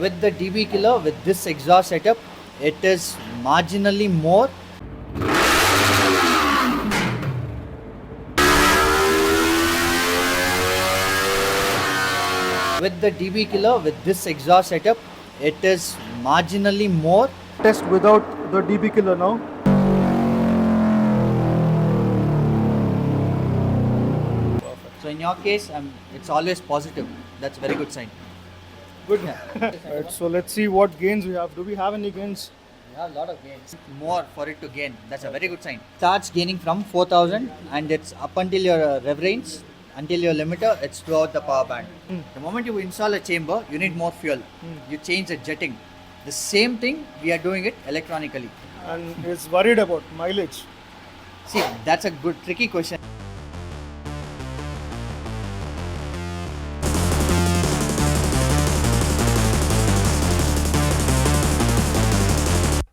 With the DB killer, with this exhaust setup, it is marginally more. With the DB killer, with this exhaust setup, it is marginally more. Test without the DB killer now. So in your case, it's always positive. That's a very good sign. Good. Right, so let's see what gains we have. Do we have any gains? We have a lot of gains. More for it to gain. That's a very good sign. Starts gaining from 4000 and it's up until your rev range. Until your limiter, it's throughout the power band. The moment you install a chamber, you need more fuel. You change the jetting. The same thing, we are doing it electronically. And is worried about mileage. See, that's a good, tricky question.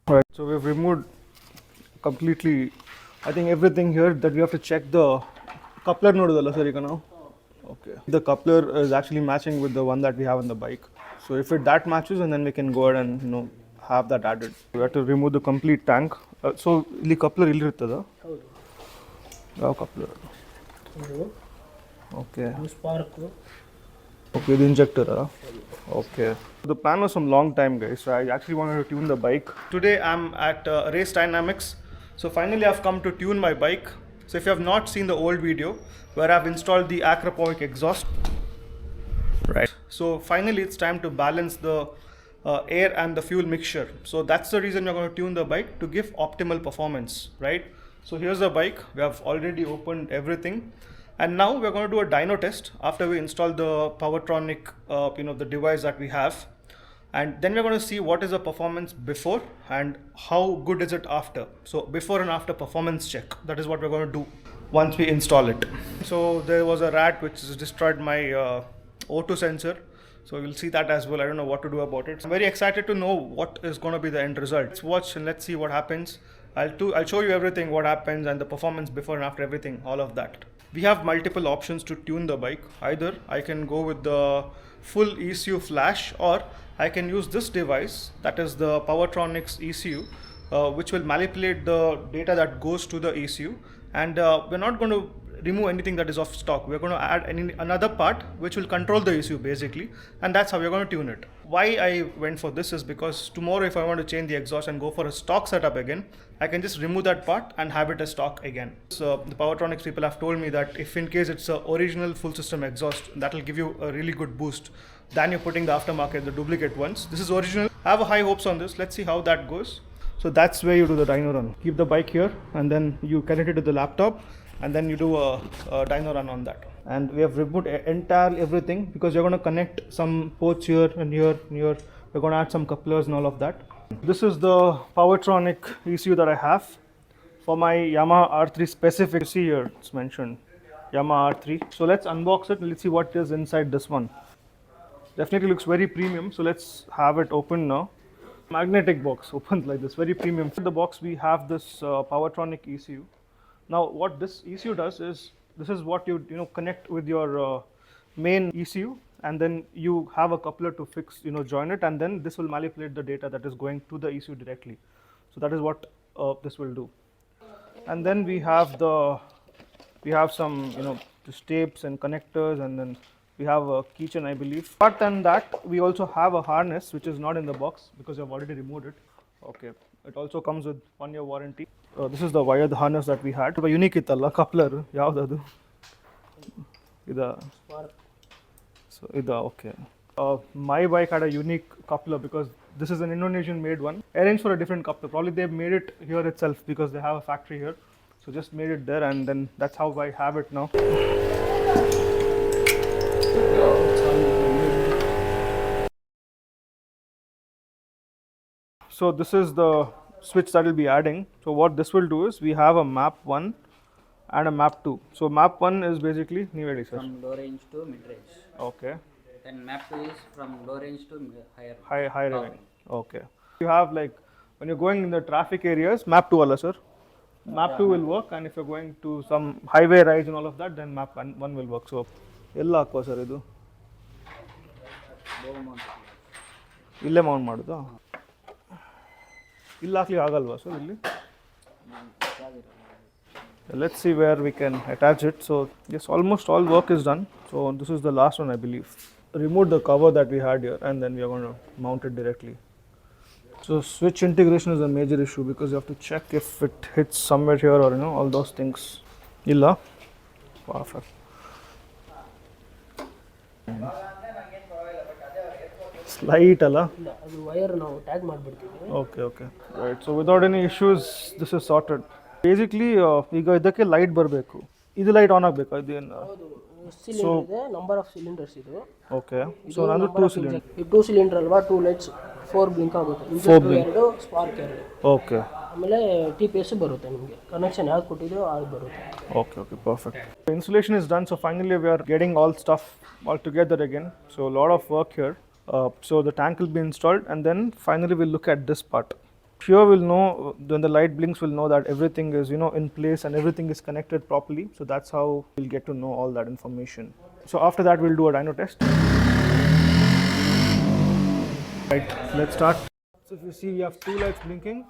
Right. So we've removed completely, I think everything here that we have to check the coupler node sir now. Okay. The coupler is actually matching with the one that we have on the bike. So if that matches, and then we can go ahead and have that added. We have to remove the complete tank. So the coupler illi irtada. How coupler? Okay. Okay, the injector. Okay. The plan was some long time, guys. So I actually wanted to tune the bike. Today I'm at Racedynamics. So finally I've come to tune my bike. So if you have not seen the old video where I've installed the Akrapovic exhaust. Right. So finally it's time to balance the air and the fuel mixture. So that's the reason we're going to tune the bike to give optimal performance, right? So here's the bike. We have already opened everything. And now we're going to do a dyno test after we install the Powerronic, the device that we have. And then we're going to see what is the performance before and how good is it after. So before and after performance check. That is what we're going to do once we install it. So there was a rat which has destroyed my O2 sensor. So you'll see that as well. I don't know what to do about it. I'm very excited to know what is going to be the end result. Let's watch and let's see what happens. I'll show you everything, what happens and the performance before and after everything, all of that. We have multiple options to tune the bike. Either I can go with the full ECU flash, or I can use this device, that is the Powerronic ECU, which will manipulate the data that goes to the ECU. And we're not going to remove anything that is off stock. We're going to add another part which will control the ECU basically, and that's how we're going to tune it. Why I went for this is because tomorrow if I want to change the exhaust and go for a stock setup again, I can just remove that part and have it as stock again. So the Powerronic people have told me that if in case it's an original full system exhaust, that will give you a really good boost than you're putting the aftermarket, the duplicate ones. This is original. I have high hopes on this. Let's see how that goes. So that's where you do the dyno run. Keep the bike here and then you connect it to the laptop and then you do a dyno run on that. And we have removed entire everything because you're going to connect some ports here and here and here. We're going to add some couplers and all of that. This is the Powerronic ECU that I have for my Yamaha R3 specific. You see here it's mentioned Yamaha R3. So let's unbox it and let's see what is inside this one. Definitely looks very premium. So let's have it open now. Magnetic box opens like this, very premium. In the box we have this Powerronic ECU. Now what this ECU does is, this is what you connect with your main ECU, and then you have a coupler to fix, join it, and then this will manipulate the data that is going to the ECU directly. So that is what this will do. And then we have some just tapes and connectors, and then we have a keychain, I believe. Apart than that, we also have a harness which is not in the box because I've already removed it. Okay. It also comes with 1 year warranty. This is the wired harness that we had. The unique italla coupler. Yavadadu? Ida. So ida okay. My bike had a unique coupler because this is an Indonesian made one. Arranged for a different coupler. Probably they've made it here itself because they have a factory here. So just made it there, and then that's how I have it now. So this is the switch that will be adding. So what this will do is we have a map 1 and a map 2. So map 1 is basically from low range to mid range. Okay. Then map 2 is from low range to higher range. Okay. You have like when you're going in the traffic areas, map 2 Allah sir. Map 2 will work, and if you're going to some highway rides and all of that, then map 1 will work. So ella sir idu. ಇಲ್ಲೇ Mount ಮಾಡೋದಾ? ಇಲ್ಲಿ ಹಾಕ್ಲಿಕ್ಕೆ ಆಗಲ್ವಾ sir ಇಲ್ಲಿ? Let's see where we can attach it. So yes, almost all work is done. So this is the last one, I believe. Remove the cover that we had here and then we are going to mount it directly. So switch integration is a major issue because you have to check if it hits somewhere here or all those things. Illa? Perfect. Slight alla? ಅದು wire ನಾವು tag ಮಾಡಿಬಿಡ್ತೀವಿ. Okay. Right. So without any issues, this is sorted. Basically, ಈಗ ಇದಕ್ಕೆ light ಬರಬೇಕು. ಇದು light on ಆಗಬೇಕು ಇದೇನು? ಹೌದು, cylinder ಇದೆ, ನಂಬರ್ ಆಫ್ ಸಿಲಿಂಡರ್ಸ್ ಇದು. ಓಕೆ. ಸೊ ನಾನು 2 ಸಿಲಿಂಡರ್. ಇದು 2 ಸಿಲಿಂಡರ್ ಅಲ್ವಾ, 2 ಲೈಟ್ಸ್ 4 ಬ್ಲಿಂಕ್ ಆಗುತ್ತೆ. Injector 2, spark 2. ಓಕೆ. ಆಮೇಲೆ TPS ಬರುತ್ತೆ ನಿಮಗೆ. ಕನೆಕ್ಷನ್ ಯಾವ್ದು ಕೊಟ್ಟಿದ್ರೋ ಅದು ಬರುತ್ತೆ. Okay, perfect. The installation is done, so finally we are getting all stuff all together again. So a lot of work here. So the tank will be installed and then finally we'll look at this part. Here we'll know, when the light blinks we'll know that everything is in place and everything is connected properly. So that's how we'll get to know all that information. So after that we'll do a dyno test. Right, let's start. So if you see, we have 2 lights blinking.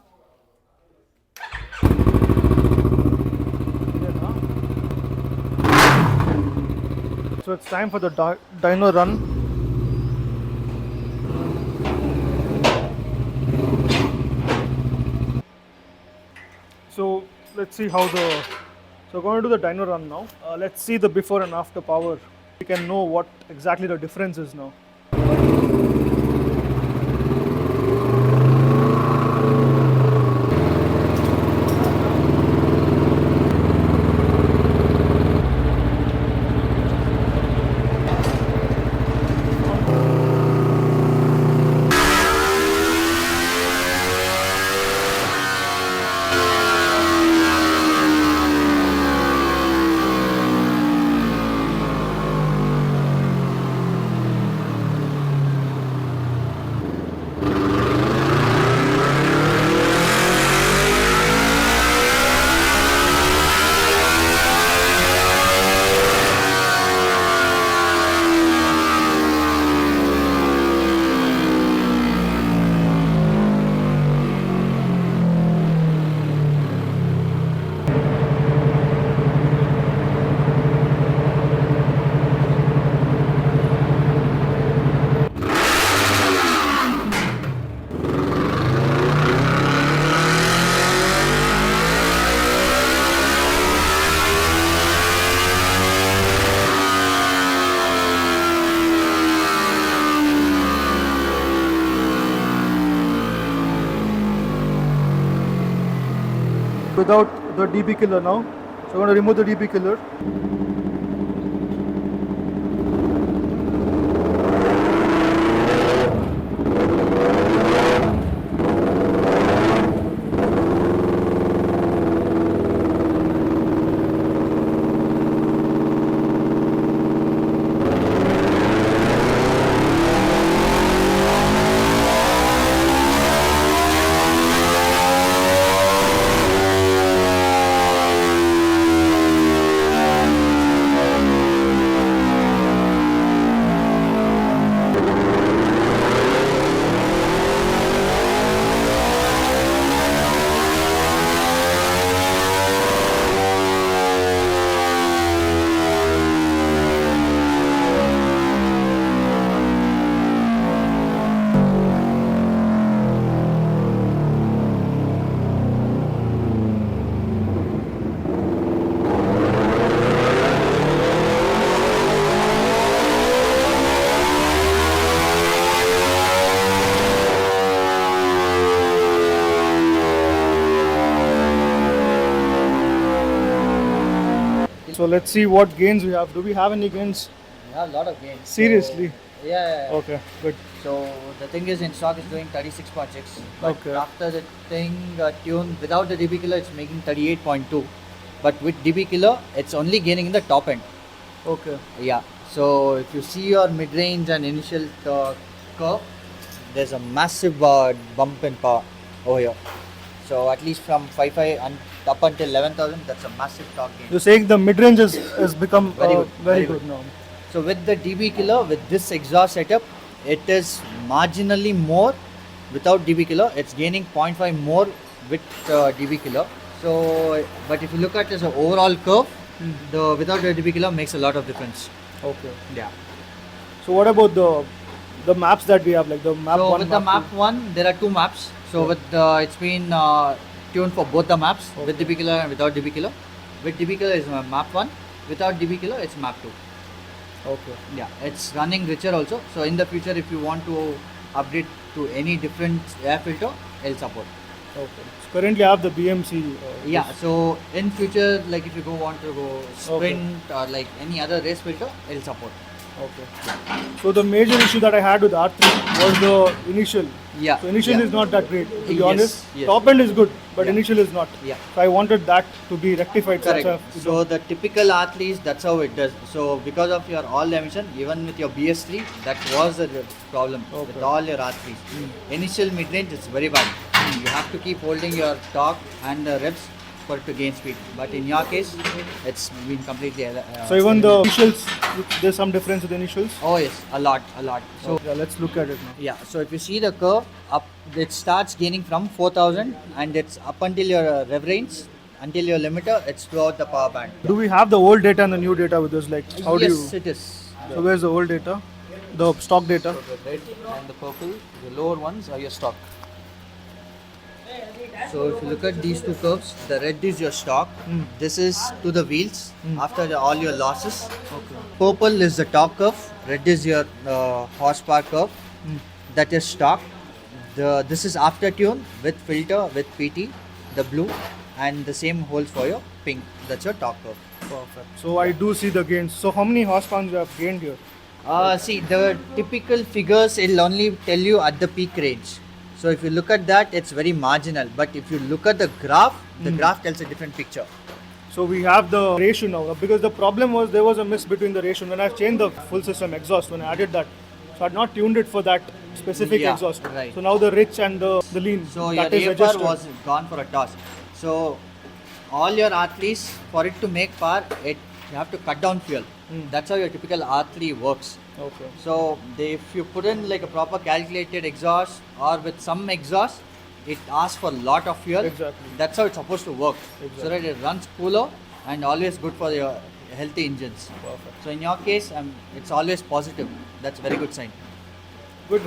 So it's time for the dyno run. So let's see how so we're going to do the dyno run now. Let's see the before and after power. We can know what exactly the difference is now. Without the DB killer now. So we're going to remove the DB killer. So let's see what gains we have. Do we have any gains? We have a lot of gains. Seriously? So, yeah. Okay, good. So the thing is, in stock is doing 36.6. But Okay. after the thing tuned without the DB killer, it's making 38.2. But with DB killer, it's only gaining in the top end. Okay. Yeah. So if you see your mid-range and initial curve, there's a massive bump in power over here. So at least from 5.5 and up until 11,000, that's a massive torque gain. You're saying the mid-range has become Very good, very good now. So with the DB killer, with this exhaust setup, it is marginally more without dB kilo. It's gaining 0.5 more with dB kilo. So, but if you look at as an overall curve, the without the dB kilo makes a lot of difference. Okay. Yeah. So what about the maps that we have, like the map So 1, with the map map 1, there are two maps. So with it's been tuned for both the maps, with dB kilo and without dB kilo. With dB kilo is map 1, without dB kilo it's map 2. 2? Okay. Yeah, it's running richer also. So in the future, if you want to upgrade to any different air filter, it'll support. Okay. So currently I have the BMC. Yeah, so in future, like if you want to go sprint or like any other race filter, it'll support. Okay. So the major issue that I had with R3 was the initial. Yeah. So initial yeah. is not that great, to be Yes, honest. yes. Top end is good, but Yeah. initial is not. Yeah. So I wanted that to be rectified. Correct. So the typical R3s, that's how it does. So because of your all emission, even with your BS3, that was a problem with all your R3s. Initial mid-range is very bad. You have to keep holding your torque and the revs for it to gain speed. But in your case, it's been completely. So even the initials, there's some difference with the initials. Oh yes, a lot. So Yeah, let's look at it now. yeah, so if you see the curve up, it starts gaining from 4,000 and it's up until your rev range, until your limiter, it's throughout the power band. Do we have the old data and the new data with us? Like, how do you? Yes, it is. So where's the old data? The stock data. The red and the purple, the lower ones are your stock. So if you look at these two curves, the red is your stock. This is to the wheels after all your losses. Okay. Purple is the top curve. Red is your horsepower curve. That is stock. This is after tune with filter with PT. The blue and the same holds for your pink. That's your top curve. Perfect. So I do see the gains. So how many horsepower you have gained here? See, the typical figures it'll only tell you at the peak range. So if you look at that, it's very marginal. But if you look at the graph tells a different picture. So we have the ratio now, because the problem was there was a miss between the ratio. When I've changed the full system exhaust, when I added that, so I had not tuned it for that specific Yeah, exhaust. right. So now the rich and the lean, So your that is AFR adjusted. was gone for a toss. So all your R3s, for it to make power, you have to cut down fuel. That's how your typical R3 works. Okay. So if you put in like a proper calculated exhaust or with some exhaust, it asks for a lot of fuel. Exactly. That's how it's supposed to work. Exactly. So that it runs cooler and always good for your healthy engines. Perfect. So in your case, it's always positive. That's a very good sign. Good.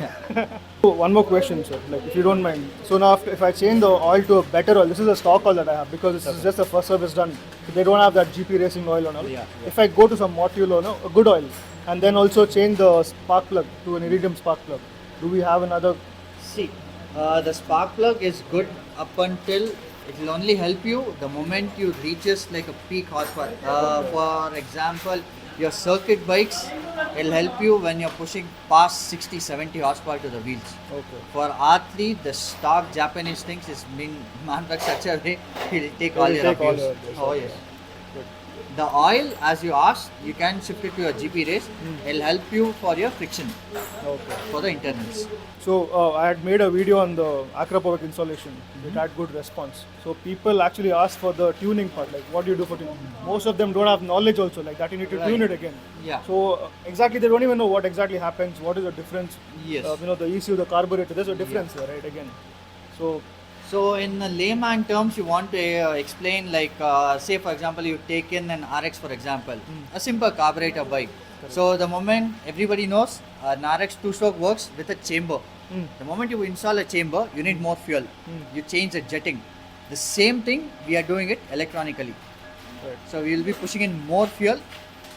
So one more question, sir. Like, if you don't mind. So now, if I change the oil to a better oil, this is a stock oil that I have because this is just the first service done. So they don't have that GP racing oil and all. Yeah. If I go to some Motul or a good oil, and then also change the spark plug to an iridium spark plug, do we have another? See, the spark plug is good up until it will only help you the moment you reaches like a peak horsepower. For example, your circuit bikes, it'll help you when you're pushing past 60-70 horsepower to the wheels. Okay. For R3, the stock Japanese things is being manufactured such a way it'll take all It'll your take all abuse. your abuse, Oh okay. yes. The oil, as you asked, you can shift it to your GP race. It'll help you for your friction, Okay. for the internals. So I had made a video on the Akrapovic installation. It had good response. So people actually ask for the tuning part, like what do you do for tuning? Most of them don't have knowledge also, like that you need to tune it again. Yeah. So exactly they don't even know what exactly happens, what is the difference. Yes. The ECU, the carburetor, there's a difference here, right? Again. So in layman terms, you want to explain like, say for example, you take in an RX for example, a simple carburetor bike. So the moment everybody knows an RX 2-stroke works with a chamber. The moment you install a chamber, you need more fuel. You change the jetting. The same thing, we are doing it electronically. Right. So we will be pushing in more fuel.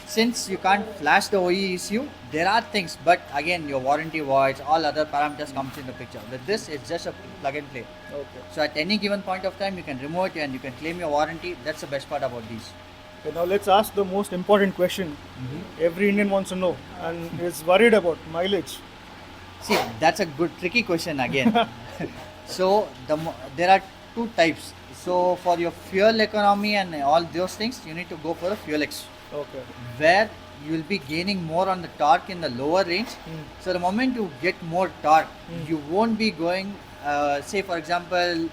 Since you can't flash the OE ECU, there are things, but again your warranty voids, all other parameters comes in the picture. With this, it's just a plug and play. okay. So at any given point of time, you can remove it and you can claim your warranty. That's the best part about these. Okay, now let's ask the most important question. Every Indian wants to know and is worried about mileage. See, that's a good tricky question again. So there are two types. So for your fuel economy and all those things, you need to go for a fuel X, Okay. where you will be gaining more on the torque in the lower range. So the moment you get more torque, you won't be going, say for example,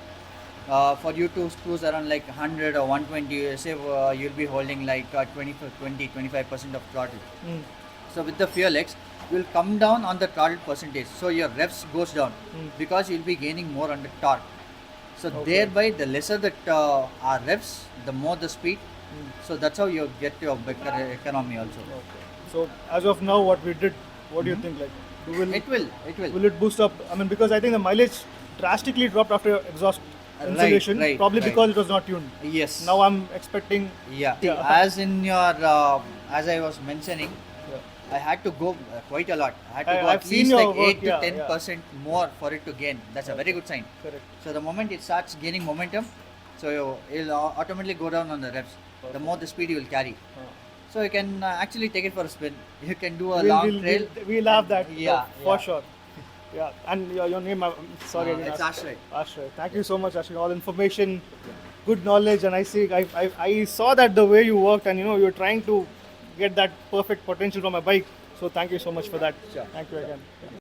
for you to cruise around like 100 or 120, say you'll be holding like 25% of throttle. So with the fuel X, you will come down on the throttle percentage. So your revs goes down because you'll be gaining more on the torque. So thereby, the lesser that our revs, the more the speed. So that's how you get your better economy also. So as of now, what we did, what do you think? Like, It will. will it boost up? I mean, because I think the mileage drastically dropped after exhaust insulation, right, probably right. because it was not tuned. Yes. Now I'm expecting. Yeah. Yeah. As in your, as I was mentioning, I had to go quite a lot. I had to go I've at seen least your like work, 8 to 10% more for it to gain. That's a very good sign. Correct. So the moment it starts gaining momentum, so it'll automatically go down on the reps. The more the speed you will carry. So you can actually take it for a spin. You can do a long trail. We'll have that. Yeah, for yeah. sure. Yeah, and your name, I'm sorry. I didn't It's ask. Ashray. Ashray. Thank you so much, Ashray. All information, good knowledge, and I saw that the way you worked, and you're trying to get that perfect potential from a bike. So thank you so much for that. Sure. Thank you again.